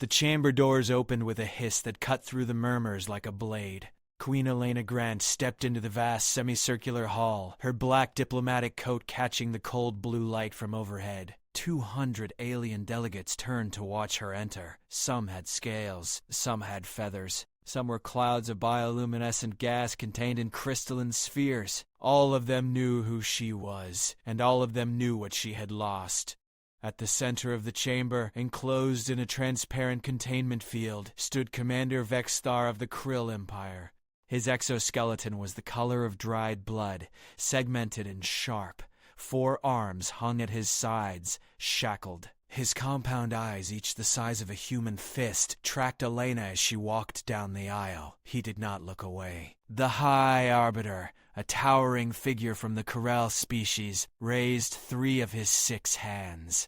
The chamber doors opened with a hiss that cut through the murmurs like a blade. Queen Elena Grant stepped into the vast semicircular hall, her black diplomatic coat catching the cold blue light from overhead. 200 alien delegates turned to watch her enter. Some had scales, some had feathers. Some were clouds of bioluminescent gas contained in crystalline spheres. All of them knew who she was, and all of them knew what she had lost. At the center of the chamber, enclosed in a transparent containment field, stood Commander Vex'thar of the Krill Empire. His exoskeleton was the color of dried blood, segmented and sharp. 4 arms hung at his sides, shackled. His compound eyes, each the size of a human fist, tracked Elena as she walked down the aisle. He did not look away. The High Arbiter, a towering figure from the Krill species, raised 3 of his 6 hands.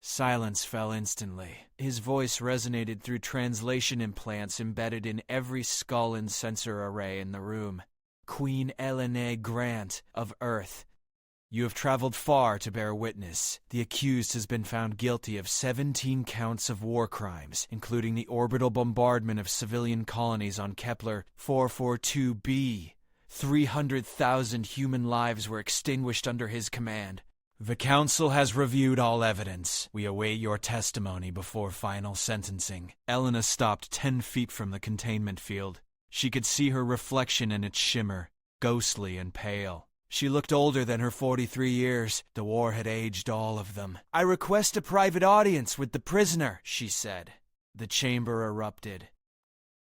Silence fell instantly. His voice resonated through translation implants embedded in every skull and sensor array in the room. Queen Elena Grant of Earth. You have traveled far to bear witness. The accused has been found guilty of 17 counts of war crimes, including the orbital bombardment of civilian colonies on Kepler 442b. 300,000 human lives were extinguished under his command. The council has reviewed all evidence. We await your testimony before final sentencing. Elena stopped 10 feet from the containment field. She could see her reflection in its shimmer, ghostly and pale. She looked older than her 43 years. The war had aged all of them. "I request a private audience with the prisoner," she said. The chamber erupted.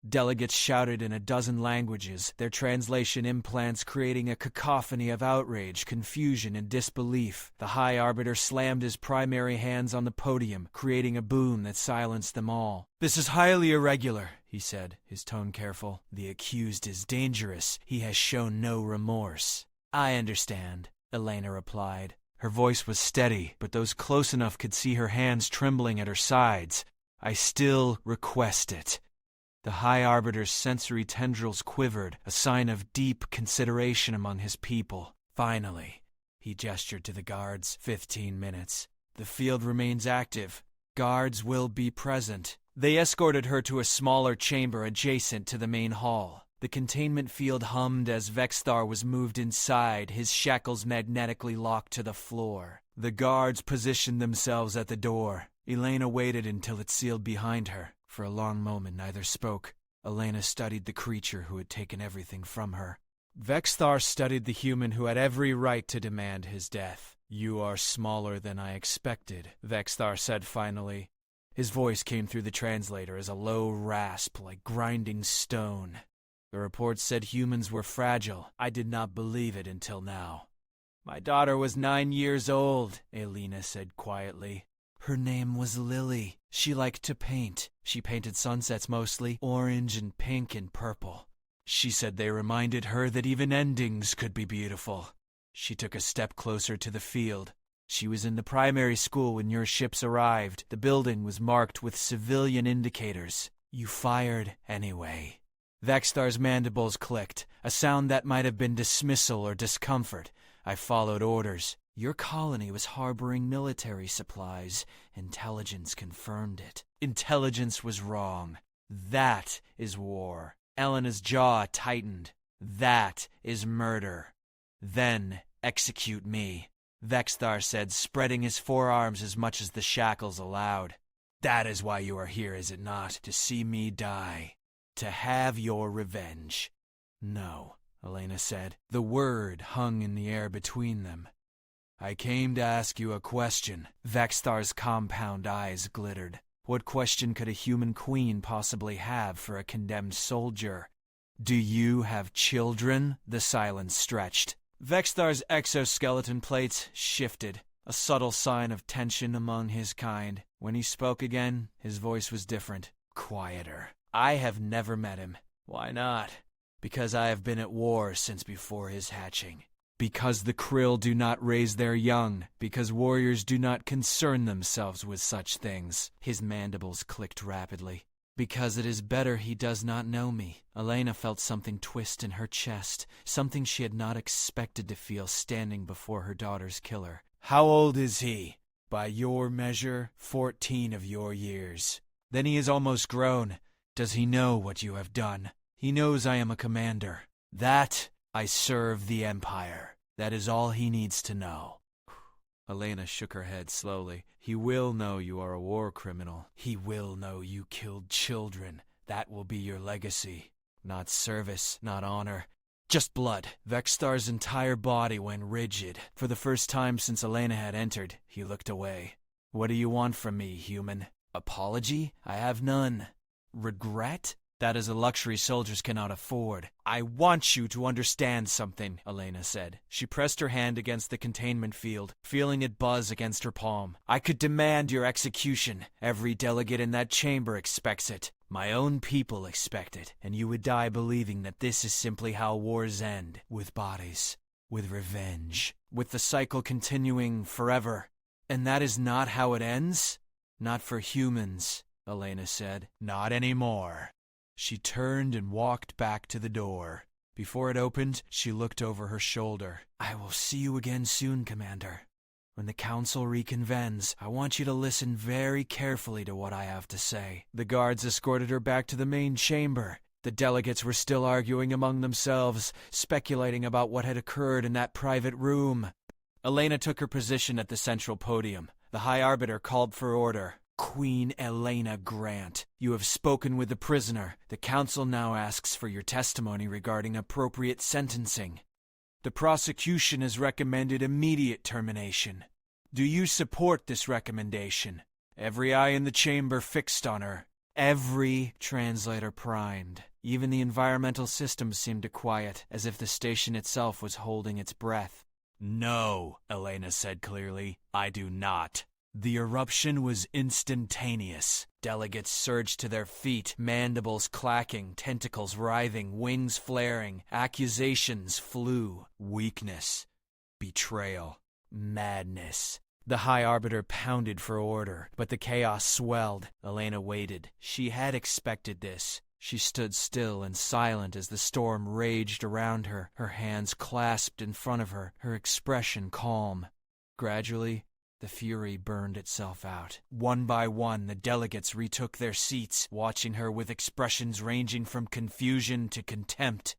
Delegates shouted in a dozen languages, their translation implants creating a cacophony of outrage, confusion, and disbelief. The High Arbiter slammed his primary hands on the podium, creating a boom that silenced them all. "This is highly irregular," he said, his tone careful. "The accused is dangerous. He has shown no remorse." "I understand," Elena replied. Her voice was steady, but those close enough could see her hands trembling at her sides. "I still request it." The High Arbiter's sensory tendrils quivered, a sign of deep consideration among his people. "Finally," he gestured to the guards. 15 minutes. "The field remains active. Guards will be present." They escorted her to a smaller chamber adjacent to the main hall. The containment field hummed as Vex'thar was moved inside, his shackles magnetically locked to the floor. The guards positioned themselves at the door. Elena waited until it sealed behind her. For a long moment, neither spoke. Elena studied the creature who had taken everything from her. Vex'thar studied the human who had every right to demand his death. "You are smaller than I expected," Vex'thar said finally. His voice came through the translator as a low rasp like grinding stone. "The report said humans were fragile. I did not believe it until now." "My daughter was 9 years old," Elena said quietly. "Her name was Lily. She liked to paint. She painted sunsets mostly, orange and pink and purple. She said they reminded her that even endings could be beautiful." She took a step closer to the field. "She was in the primary school when your ships arrived. The building was marked with civilian indicators. You fired anyway." Vex'thar's mandibles clicked, a sound that might have been dismissal or discomfort. "I followed orders. Your colony was harboring military supplies. Intelligence confirmed it. Intelligence was wrong. That is war." Elena's jaw tightened. "That is murder. Then execute me," Vex'thar said, spreading his forearms as much as the shackles allowed. "That is why you are here, is it not? To see me die. To have your revenge." "No," Elena said. The word hung in the air between them. "I came to ask you a question." Vex'thar's compound eyes glittered. What question could a human queen possibly have for a condemned soldier? "Do you have children?" The silence stretched. Vex'thar's exoskeleton plates shifted, a subtle sign of tension among his kind. When he spoke again, his voice was different, quieter. "I have never met him." "Why not?" "Because I have been at war since before his hatching. Because the Krill do not raise their young. Because warriors do not concern themselves with such things." His mandibles clicked rapidly. "Because it is better he does not know me." Elena felt something twist in her chest, something she had not expected to feel standing before her daughter's killer. "How old is he?" "By your measure, 14 of your years." Then he is almost grown. Does he know what you have done? He knows I am a commander. That I serve the Empire. That is all he needs to know. Elena shook her head slowly. He will know you are a war criminal. He will know you killed children. That will be your legacy. Not service, not honor. Just blood. Vex'thar's entire body went rigid. For the first time since Elena had entered, he looked away. What do you want from me, human? Apology? I have none. Regret? That is a luxury soldiers cannot afford. I want you to understand something, Elena said. She pressed her hand against the containment field, feeling it buzz against her palm. I could demand your execution. Every delegate in that chamber expects it. My own people expect it, and you would die believing that this is simply how wars end, with bodies, with revenge, with the cycle continuing forever. And that is not how it ends? Not for humans, Elena said. Not anymore. She turned and walked back to the door. Before it opened, she looked over her shoulder. I will see you again soon, Commander. When the council reconvenes, I want you to listen very carefully to what I have to say. The guards escorted her back to the main chamber. The delegates were still arguing among themselves, speculating about what had occurred in that private room. Elena took her position at the central podium. The High Arbiter called for order. Queen Elena Grant, you have spoken with the prisoner. The council now asks for your testimony regarding appropriate sentencing. The prosecution has recommended immediate termination. Do you support this recommendation? Every eye in the chamber fixed on her. Every translator primed. Even the environmental systems seemed to quiet, as if the station itself was holding its breath. No, Elena said clearly. I do not. The eruption was instantaneous. Delegates surged to their feet, mandibles clacking, tentacles writhing, wings flaring. Accusations flew. Weakness. Betrayal. Madness. The High Arbiter pounded for order, but the chaos swelled. Elena waited. She had expected this. She stood still and silent as the storm raged around her, her hands clasped in front of her, her expression calm. Gradually, the fury burned itself out. One by one, the delegates retook their seats, watching her with expressions ranging from confusion to contempt.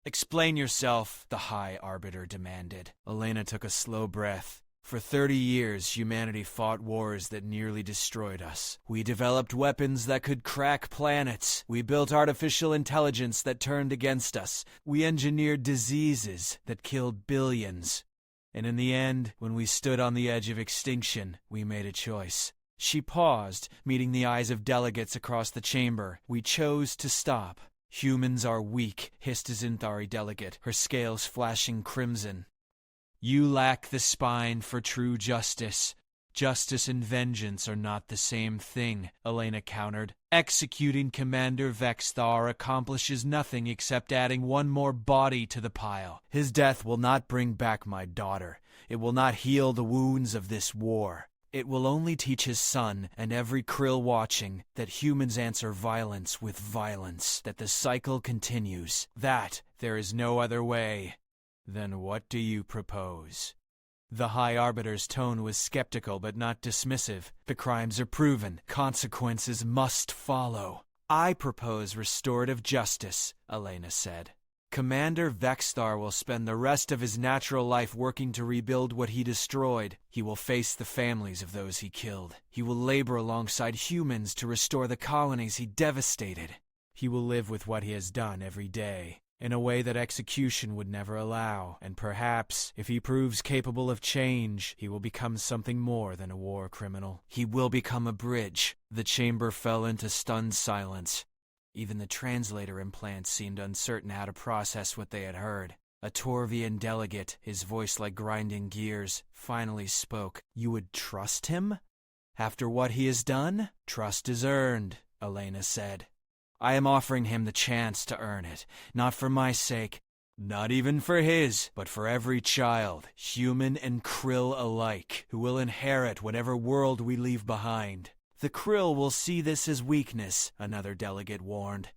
Explain yourself, the High Arbiter demanded. Elena took a slow breath. For 30 years, humanity fought wars that nearly destroyed us. We developed weapons that could crack planets. We built artificial intelligence that turned against us. We engineered diseases that killed billions. And in the end, when we stood on the edge of extinction, we made a choice. She paused, meeting the eyes of delegates across the chamber. We chose to stop. Humans are weak, hissed a Zinthari delegate, her scales flashing crimson. You lack the spine for true justice. Justice and vengeance are not the same thing, Elena countered. Executing Commander Vex'thar accomplishes nothing except adding one more body to the pile. His death will not bring back my daughter. It will not heal the wounds of this war. It will only teach his son and every Krill watching that humans answer violence with violence, that the cycle continues, that there is no other way. Then what do you propose? The High Arbiter's tone was skeptical but not dismissive. The crimes are proven. Consequences must follow. I propose restorative justice, Elena said. Commander Vex'thar will spend the rest of his natural life working to rebuild what he destroyed. He will face the families of those he killed. He will labor alongside humans to restore the colonies he devastated. He will live with what he has done every day, in a way that execution would never allow, and perhaps, if he proves capable of change, he will become something more than a war criminal. He will become a bridge. The chamber fell into stunned silence. Even the translator implants seemed uncertain how to process what they had heard. A Torvian delegate, his voice like grinding gears, finally spoke. You would trust him? After what he has done? Trust is earned, Elena said. I am offering him the chance to earn it, not for my sake, not even for his, but for every child, human and Krill alike, who will inherit whatever world we leave behind. The Krill will see this as weakness, another delegate warned.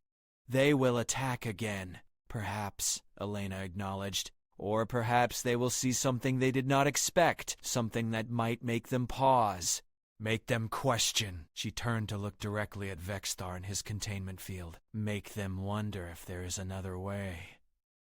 They will attack again, perhaps, Elena acknowledged. Or perhaps they will see something they did not expect, something that might make them pause. Make them question. She turned to look directly at Vex'thar in his containment field. Make them wonder if there is another way.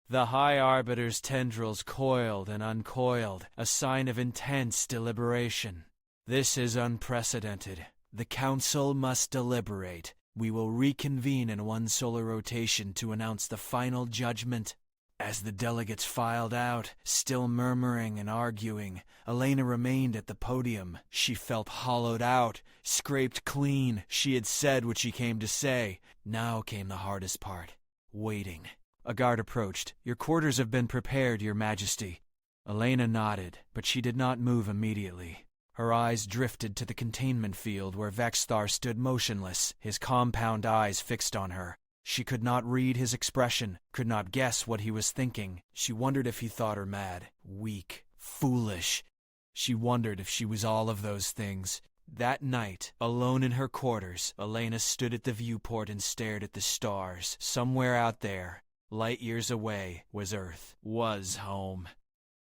The High Arbiter's tendrils coiled and uncoiled, a sign of intense deliberation. This is unprecedented. The Council must deliberate. We will reconvene in one solar rotation to announce the final judgment. As the delegates filed out, still murmuring and arguing, Elena remained at the podium. She felt hollowed out, scraped clean. She had said what she came to say. Now came the hardest part. Waiting. A guard approached. "Your quarters have been prepared, Your Majesty." Elena nodded, but she did not move immediately. Her eyes drifted to the containment field where Vex'thar stood motionless, his compound eyes fixed on her. She could not read his expression, could not guess what he was thinking. She wondered if he thought her mad, weak, foolish. She wondered if she was all of those things. That night, alone in her quarters, Elena stood at the viewport and stared at the stars. Somewhere out there, light years away, was Earth, was home.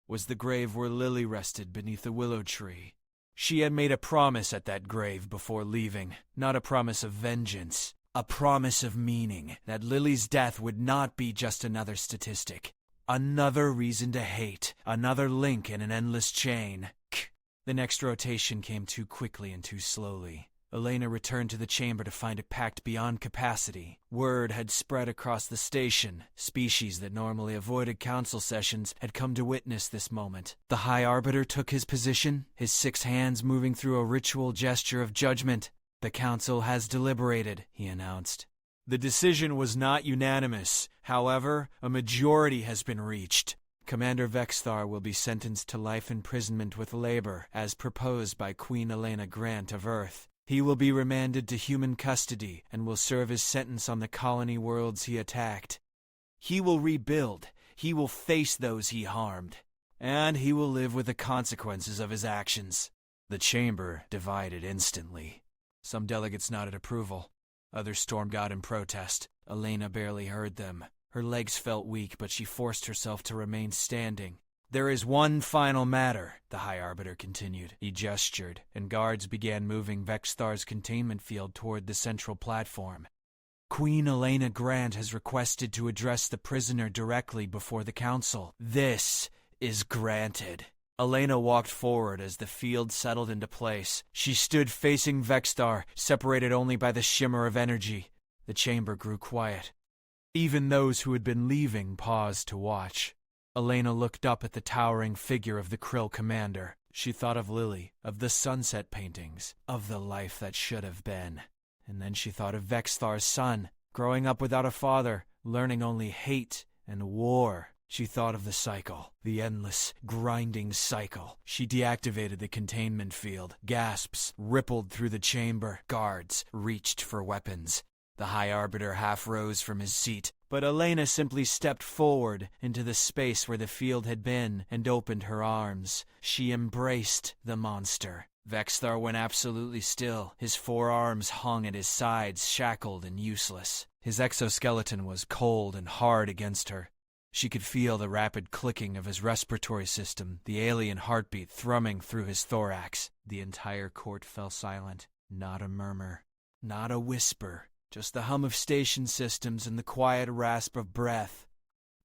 Was the grave where Lily rested beneath the willow tree. She had made a promise at that grave before leaving, not a promise of vengeance. A promise of meaning, that Lily's death would not be just another statistic. Another reason to hate, another link in an endless chain. The next rotation came too quickly and too slowly. Elena returned to the chamber to find it packed beyond capacity. Word had spread across the station. Species that normally avoided council sessions had come to witness this moment. The High Arbiter took his position, his 6 hands moving through a ritual gesture of judgment. "The Council has deliberated," he announced. The decision was not unanimous. However, a majority has been reached. Commander Vex'thar will be sentenced to life imprisonment with labor, as proposed by Queen Elena Grant of Earth. He will be remanded to human custody and will serve his sentence on the colony worlds he attacked. He will rebuild. He will face those he harmed. And he will live with the consequences of his actions. The chamber divided instantly. Some delegates nodded approval. Others stormed out in protest. Elena barely heard them. Her legs felt weak, but she forced herself to remain standing. "There is one final matter," the High Arbiter continued. He gestured, and guards began moving Vex'thar's containment field toward the central platform. "Queen Elena Grant has requested to address the prisoner directly before the Council. This is granted." Elena walked forward as the field settled into place. She stood facing Vex'thar, separated only by the shimmer of energy. The chamber grew quiet. Even those who had been leaving paused to watch. Elena looked up at the towering figure of the Krill commander. She thought of Lily, of the sunset paintings, of the life that should have been. And then she thought of Vex'thar's son, growing up without a father, learning only hate and war. She thought of the cycle, the endless, grinding cycle. She deactivated the containment field. Gasps rippled through the chamber. Guards reached for weapons. The High Arbiter half rose from his seat, but Elena simply stepped forward into the space where the field had been and opened her arms. She embraced the monster. Vex'thar went absolutely still. His 4 arms hung at his sides, shackled and useless. His exoskeleton was cold and hard against her. She could feel the rapid clicking of his respiratory system, the alien heartbeat thrumming through his thorax. The entire court fell silent. Not a murmur, not a whisper, just the hum of station systems and the quiet rasp of breath.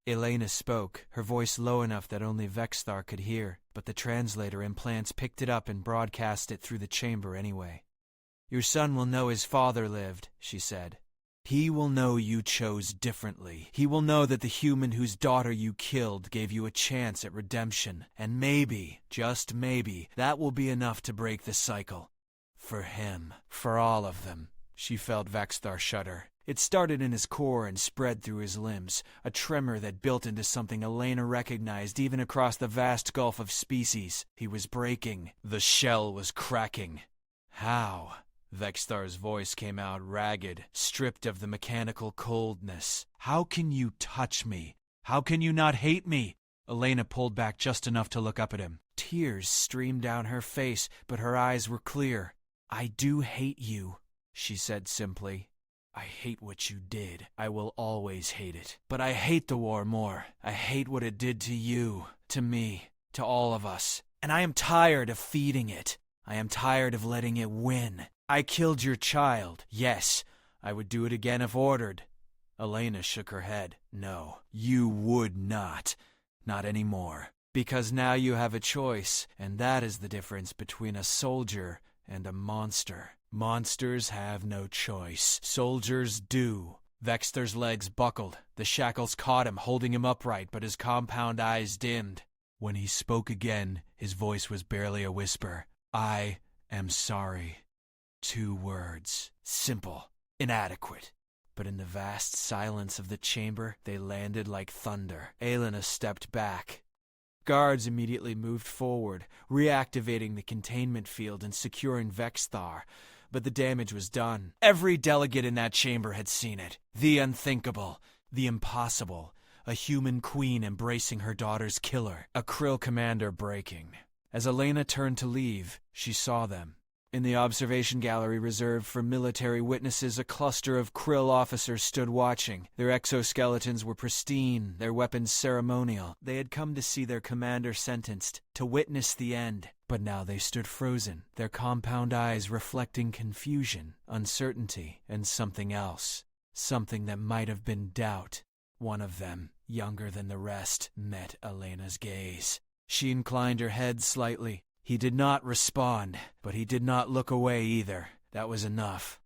Elena spoke, her voice low enough that only Vex'thar could hear, but the translator implants picked it up and broadcast it through the chamber anyway. "Your son will know his father lived," she said. "He will know you chose differently. He will know that the human whose daughter you killed gave you a chance at redemption. And maybe, just maybe, that will be enough to break the cycle. For him. For all of them." She felt Vex'thar shudder. It started in his core and spread through his limbs, a tremor that built into something Elena recognized even across the vast gulf of species. He was breaking. The shell was cracking. How? Vex'thar's voice came out ragged, stripped of the mechanical coldness. "How can you touch me? How can you not hate me?" Elena pulled back just enough to look up at him. Tears streamed down her face, but her eyes were clear. "I do hate you," she said simply. "I hate what you did. I will always hate it. But I hate the war more. I hate what it did to you, to me, to all of us. And I am tired of feeding it. I am tired of letting it win. I killed your child. Yes, I would do it again if ordered. Elena shook her head. No, you would not. Not anymore. Because now you have a choice, and that is the difference between a soldier and a monster. Monsters have no choice. Soldiers do. Vex'thar's legs buckled. The shackles caught him, holding him upright, but his compound eyes dimmed. When he spoke again, his voice was barely a whisper. I am sorry. 2 words. Simple. Inadequate. But in the vast silence of the chamber, they landed like thunder. Elena stepped back. Guards immediately moved forward, reactivating the containment field and securing Vex'thar. But the damage was done. Every delegate in that chamber had seen it. The unthinkable, the impossible. A human queen embracing her daughter's killer. A Krill commander breaking. As Elena turned to leave, she saw them. In the observation gallery reserved for military witnesses, a cluster of Krill officers stood watching. Their exoskeletons were pristine, their weapons ceremonial. They had come to see their commander sentenced, to witness the end. But now they stood frozen, their compound eyes reflecting confusion, uncertainty, and something else. Something that might have been doubt. One of them, younger than the rest, met Elena's gaze. She inclined her head slightly. He did not respond, but he did not look away either. That was enough.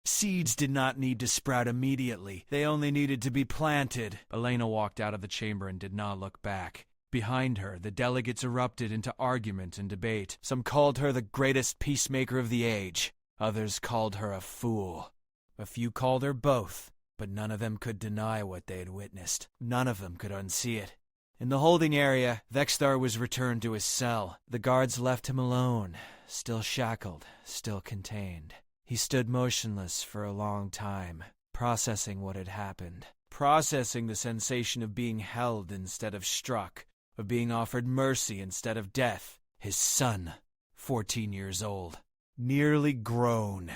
Seeds did not need to sprout immediately. They only needed to be planted. Elena walked out of the chamber and did not look back. Behind her, the delegates erupted into argument and debate. Some called her the greatest peacemaker of the age. Others called her a fool. A few called her both, but none of them could deny what they had witnessed. None of them could unsee it. In the holding area, Vex'thar was returned to his cell. The guards left him alone, still shackled, still contained. He stood motionless for a long time, processing what had happened, processing the sensation of being held instead of struck, of being offered mercy instead of death. His son, 14 years old, nearly grown.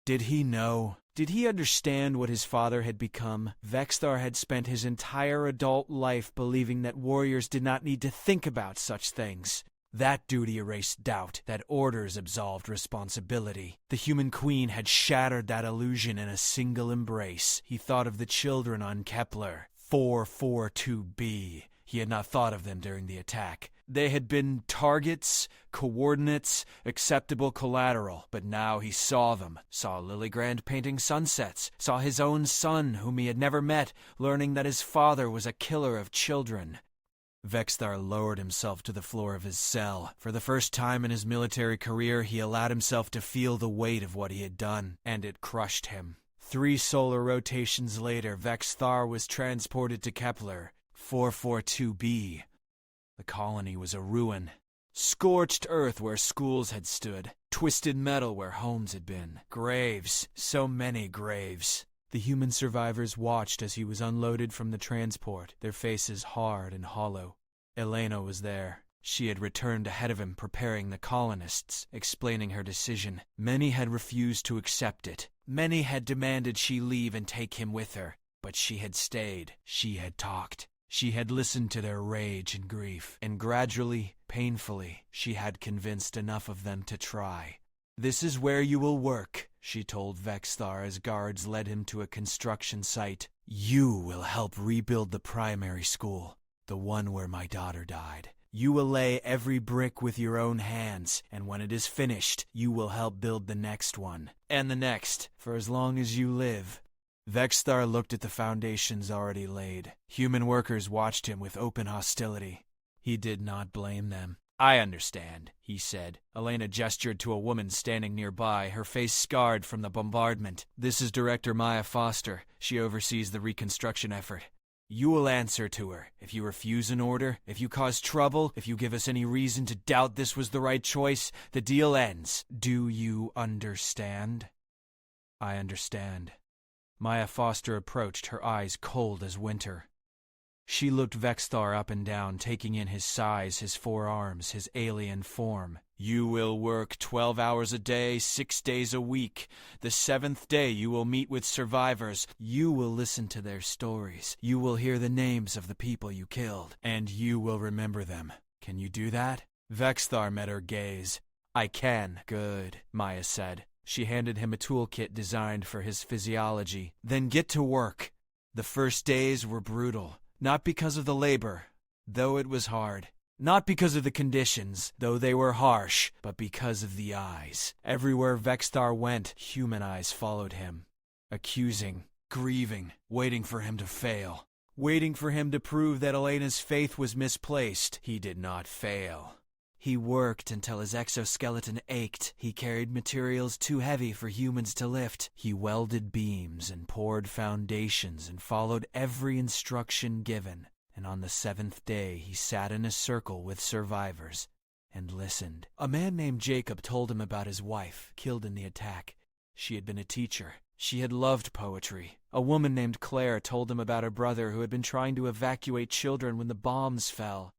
Did he know? Did he understand what his father had become? Vex'thar had spent his entire adult life believing that warriors did not need to think about such things. That duty erased doubt, that orders absolved responsibility. The human queen had shattered that illusion in a single embrace. He thought of the children on Kepler, 442b. He had not thought of them during the attack. They had been targets, coordinates, acceptable collateral, but now he saw them. Saw Elena Grant painting sunsets. Saw his own son, whom he had never met, learning that his father was a killer of children. Vex'thar lowered himself to the floor of his cell. For the first time in his military career, he allowed himself to feel the weight of what he had done, and it crushed him. 3 solar rotations later, Vex'thar was transported to Kepler, 442b. The colony was a ruin. Scorched earth where schools had stood. Twisted metal where homes had been. Graves. So many graves. The human survivors watched as he was unloaded from the transport, their faces hard and hollow. Elena was there. She had returned ahead of him, preparing the colonists, explaining her decision. Many had refused to accept it. Many had demanded she leave and take him with her. But she had stayed. She had talked. She had listened to their rage and grief, and gradually, painfully, she had convinced enough of them to try. "This is where you will work," she told Vex'thar as guards led him to a construction site. "You will help rebuild the primary school, the one where my daughter died. You will lay every brick with your own hands, and when it is finished, you will help build the next one, and the next, for as long as you live." Vex'thar looked at the foundations already laid. Human workers watched him with open hostility. He did not blame them. "I understand," he said. Elena gestured to a woman standing nearby, her face scarred from the bombardment. "This is Director Maya Foster. She oversees the reconstruction effort. You will answer to her. If you refuse an order, if you cause trouble, if you give us any reason to doubt this was the right choice, the deal ends. Do you understand?" "I understand." Maya Foster approached, her eyes cold as winter. She looked Vex'thar up and down, taking in his size, his 4 arms, his alien form. "You will work 12 hours a day, 6 days a week. The 7th day you will meet with survivors. You will listen to their stories. You will hear the names of the people you killed, and you will remember them. Can you do that?" Vex'thar met her gaze. I can. Good, Maya said. She handed him a toolkit designed for his physiology. Then get to work. The first days were brutal, not because of the labor, though it was hard. Not because of the conditions, though they were harsh, but because of the eyes. Everywhere Vex'thar went, human eyes followed him. Accusing, grieving, waiting for him to fail. Waiting for him to prove that Elena's faith was misplaced. He did not fail. He worked until his exoskeleton ached. He carried materials too heavy for humans to lift. He welded beams and poured foundations and followed every instruction given. And on the 7th day, he sat in a circle with survivors and listened. A man named Jacob told him about his wife, killed in the attack. She had been a teacher. She had loved poetry. A woman named Claire told him about her brother who had been trying to evacuate children when the bombs fell.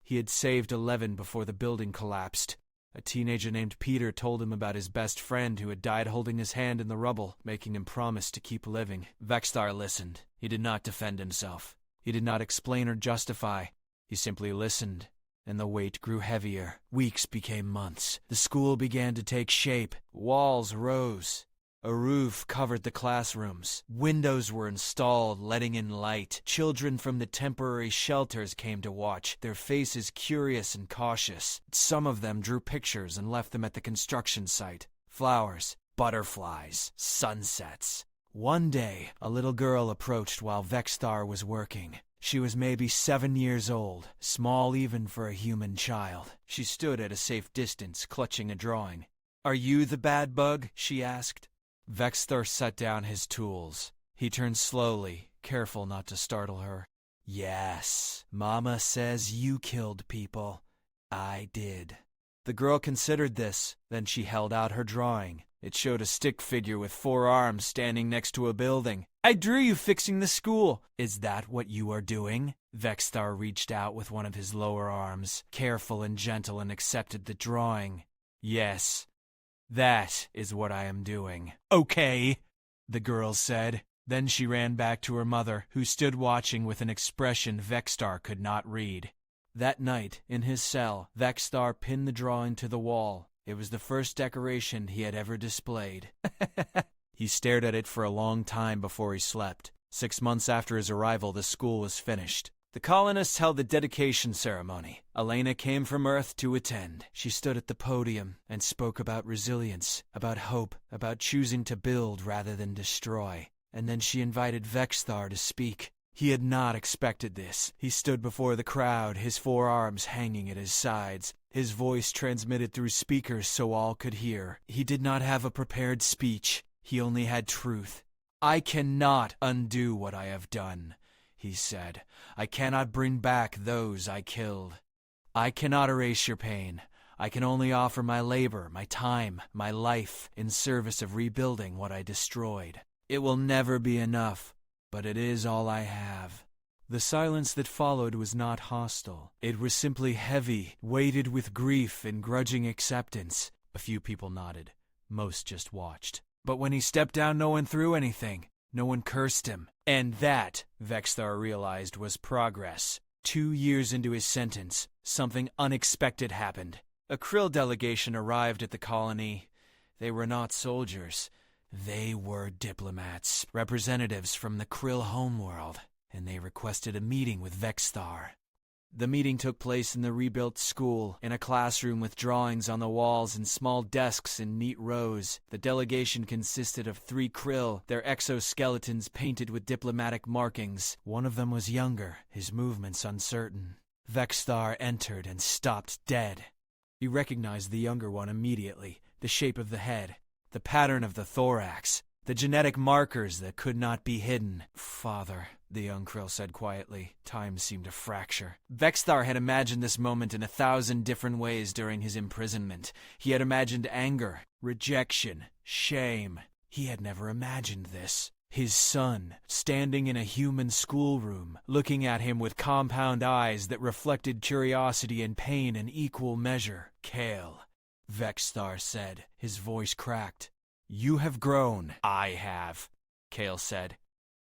He had saved 11 before the building collapsed. A teenager named Peter told him about his best friend who had died holding his hand in the rubble, making him promise to keep living. Vex'thar listened. He did not defend himself. He did not explain or justify. He simply listened, and the weight grew heavier. Weeks became months. The school began to take shape. Walls rose. A roof covered the classrooms. Windows were installed, letting in light. Children from the temporary shelters came to watch, their faces curious and cautious. Some of them drew pictures and left them at the construction site. Flowers, butterflies, sunsets. One day, a little girl approached while Vex'thar was working. She was maybe 7 years old, small even for a human child. She stood at a safe distance, clutching a drawing. "Are you the bad bug?" she asked. Vex'thar set down his tools. He turned slowly, careful not to startle her. "Yes, Mama says you killed people. I did." The girl considered this, then she held out her drawing. It showed a stick figure with 4 arms standing next to a building. "I drew you fixing the school." "Is that what you are doing?" Vex'thar reached out with one of his lower arms, careful and gentle, and accepted the drawing. "Yes, that is what I am doing." "Okay," the girl said. Then she ran back to her mother, who stood watching with an expression Vex'thar could not read. That night, in his cell, Vex'thar pinned the drawing to the wall. It was the first decoration he had ever displayed. He stared at it for a long time before he slept. 6 months after his arrival, the school was finished. The colonists held the dedication ceremony. Elena came from Earth to attend. She stood at the podium and spoke about resilience, about hope, about choosing to build rather than destroy. And then she invited Vex'thar to speak. He had not expected this. He stood before the crowd, his 4 arms hanging at his sides. His voice transmitted through speakers so all could hear. He did not have a prepared speech. He only had truth. "I cannot undo what I have done," he said. "I cannot bring back those I killed. I cannot erase your pain. I can only offer my labor, my time, my life in service of rebuilding what I destroyed. It will never be enough, but it is all I have." The silence that followed was not hostile. It was simply heavy, weighted with grief and grudging acceptance. A few people nodded. Most just watched. But when he stepped down, no one threw anything. No one cursed him. And that, Vex'thar realized, was progress. 2 years into his sentence, something unexpected happened. A Krill delegation arrived at the colony. They were not soldiers. They were diplomats, representatives from the Krill homeworld, and they requested a meeting with Vex'thar. The meeting took place in the rebuilt school, in a classroom with drawings on the walls and small desks in neat rows. The delegation consisted of 3 Krill, their exoskeletons painted with diplomatic markings. One of them was younger, his movements uncertain. Vex'thar entered and stopped dead. He recognized the younger one immediately, the shape of the head, the pattern of the thorax, the genetic markers that could not be hidden. "Father," the young Krill said quietly. Time seemed to fracture. Vex'thar had imagined this moment in 1,000 different ways during his imprisonment. He had imagined anger, rejection, shame. He had never imagined this. His son, standing in a human schoolroom, looking at him with compound eyes that reflected curiosity and pain in equal measure. "Kale," Vex'thar said, his voice cracked. "You have grown." "I have," Kale said.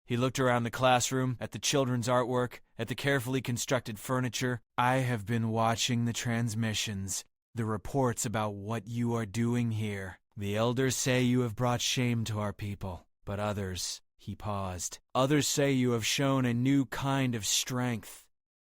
He looked around the classroom, at the children's artwork, at the carefully constructed furniture. "I have been watching the transmissions." The reports about what you are doing here. The elders say you have brought shame to our people, but others," he paused, "others say you have shown a new kind of strength."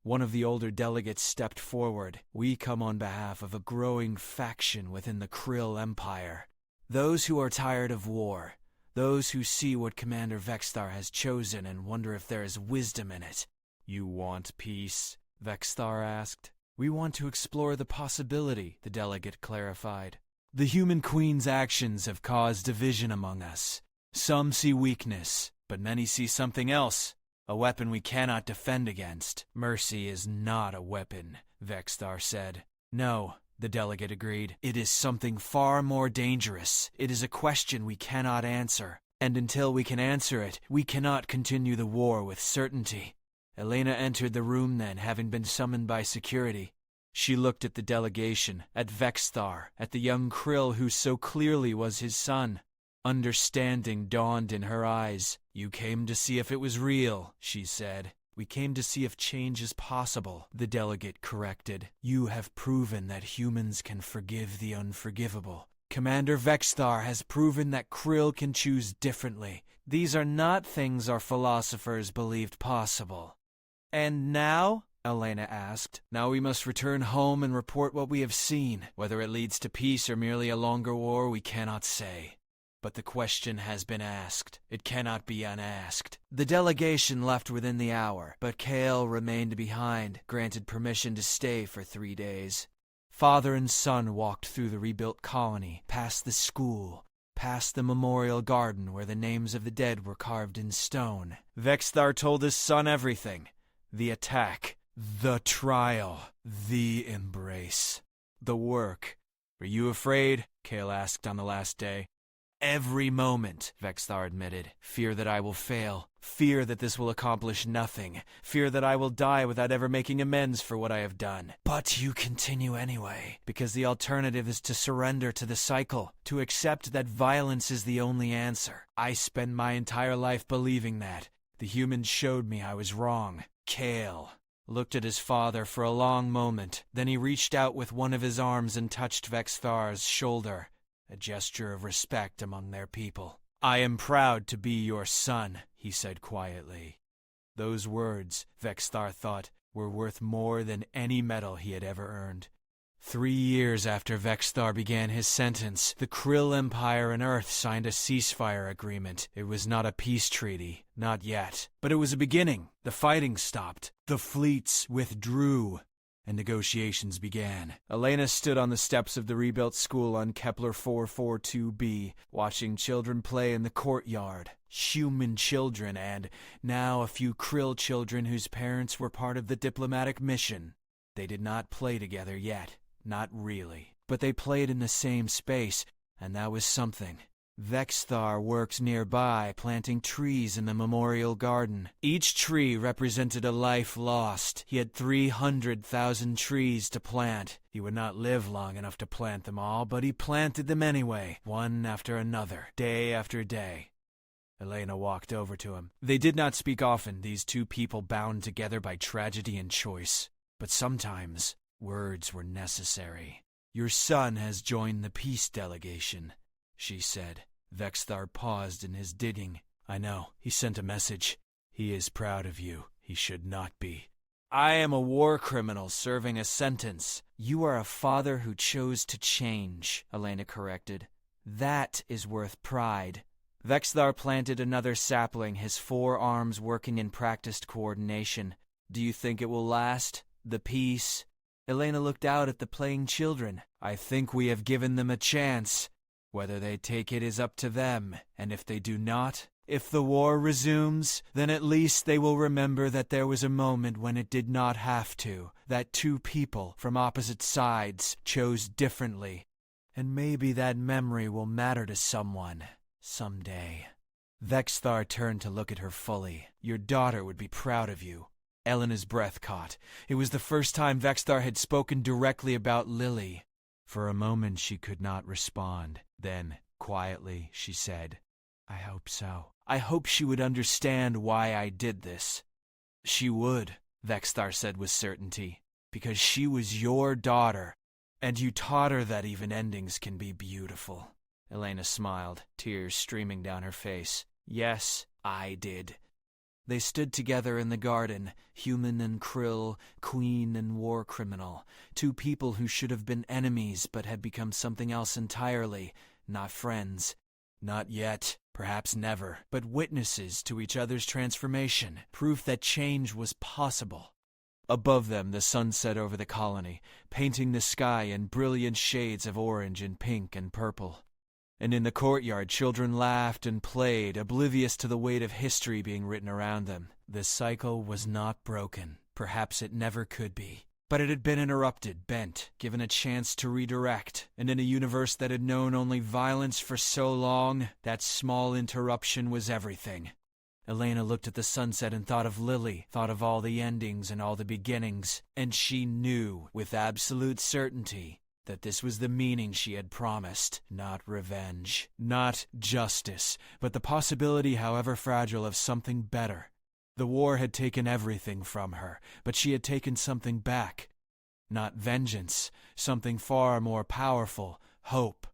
One of the older delegates stepped forward. "We come on behalf of a growing faction within the Krill Empire. Those who are tired of war. Those who see what Commander Vex'thar has chosen and wonder if there is wisdom in it." "You want peace?" Vex'thar asked. "We want to explore the possibility," the delegate clarified. "The human queen's actions have caused division among us. Some see weakness, but many see something else. A weapon we cannot defend against." "Mercy is not a weapon," Vex'thar said. "No," the delegate agreed. "It is something far more dangerous. It is a question we cannot answer. And until we can answer it, we cannot continue the war with certainty." Elena entered the room then, having been summoned by security. She looked at the delegation, at Vex'thar, at the young Krill who so clearly was his son. Understanding dawned in her eyes. "You came to see if it was real," she said. "We came to see if change is possible," the delegate corrected. "You have proven that humans can forgive the unforgivable. Commander Vex'thar has proven that Krill can choose differently. These are not things our philosophers believed possible." "And now?" Elena asked. "Now we must return home and report what we have seen. Whether it leads to peace or merely a longer war, we cannot say. But the question has been asked. It cannot be unasked." The delegation left within the hour, but Kale remained behind, granted permission to stay for 3 days. Father and son walked through the rebuilt colony, past the school, past the memorial garden where the names of the dead were carved in stone. Vex'thar told his son everything. The attack, the trial, the embrace, the work. "Were you afraid?" Kale asked on the last day. "Every moment," Vex'thar admitted. "Fear that I will fail. Fear that this will accomplish nothing. Fear that I will die without ever making amends for what I have done. But you continue anyway, because the alternative is to surrender to the cycle, to accept that violence is the only answer. I spent my entire life believing that. The humans showed me I was wrong." Kale looked at his father for a long moment. Then he reached out with one of his arms and touched Vex'thar's shoulder, a gesture of respect among their people. "I am proud to be your son," he said quietly. Those words, Vex'thar thought, were worth more than any medal he had ever earned. 3 years after Vex'thar began his sentence, the Krill Empire and Earth signed a ceasefire agreement. It was not a peace treaty, not yet. But it was a beginning. The fighting stopped. The fleets withdrew. And negotiations began. Elena stood on the steps of the rebuilt school on Kepler 442b, watching children play in the courtyard. Human children and, now, a few Krill children whose parents were part of the diplomatic mission. They did not play together yet. Not really. But they played in the same space, and that was something. Vex'thar worked nearby, planting trees in the memorial garden. Each tree represented a life lost. He had 300,000 trees to plant. He would not live long enough to plant them all, but he planted them anyway, one after another, day after day. Elena walked over to him. They did not speak often, these two people bound together by tragedy and choice. But sometimes words were necessary. "Your son has joined the peace delegation," she said. Vex'thar paused in his digging. "I know. He sent a message. He is proud of you. He should not be." "I am a war criminal serving a sentence." "You are a father who chose to change," Elena corrected. "That is worth pride." Vex'thar planted another sapling, his 4 arms working in practiced coordination. "Do you think it will last? The peace?" Elena looked out at the playing children. "I think we have given them a chance. Whether they take it is up to them, and if they do not, if the war resumes, then at least they will remember that there was a moment when it did not have to, that 2 people from opposite sides chose differently. And maybe that memory will matter to someone, someday." Vex'thar turned to look at her fully. "Your daughter would be proud of you." Elena's breath caught. It was the first time Vex'thar had spoken directly about Lily. For a moment she could not respond. Then, quietly, she said, "I hope so. I hope she would understand why I did this." "She would," Vex'thar said with certainty, "because she was your daughter, And you taught her that even endings can be beautiful. Elena smiled, tears streaming down her face. Yes, I did. They stood together in the garden, human and Krill, queen and war criminal, two people who should have been enemies but had become something else entirely, not friends. Not yet, perhaps never, but witnesses to each other's transformation, proof that change was possible. Above them, the sun set over the colony, painting the sky in brilliant shades of orange and pink and purple. And in the courtyard, children laughed and played, oblivious to the weight of history being written around them. The cycle was not broken. Perhaps it never could be. But it had been interrupted, bent, given a chance to redirect. And in a universe that had known only violence for so long, that small interruption was everything. Elena looked at the sunset and thought of Lily, thought of all the endings and all the beginnings, and she knew, with absolute certainty, that this was the meaning she had promised. Not revenge, not justice, but the possibility, however fragile, of something better. The war had taken everything from her, but she had taken something back. Not vengeance, something far more powerful, hope.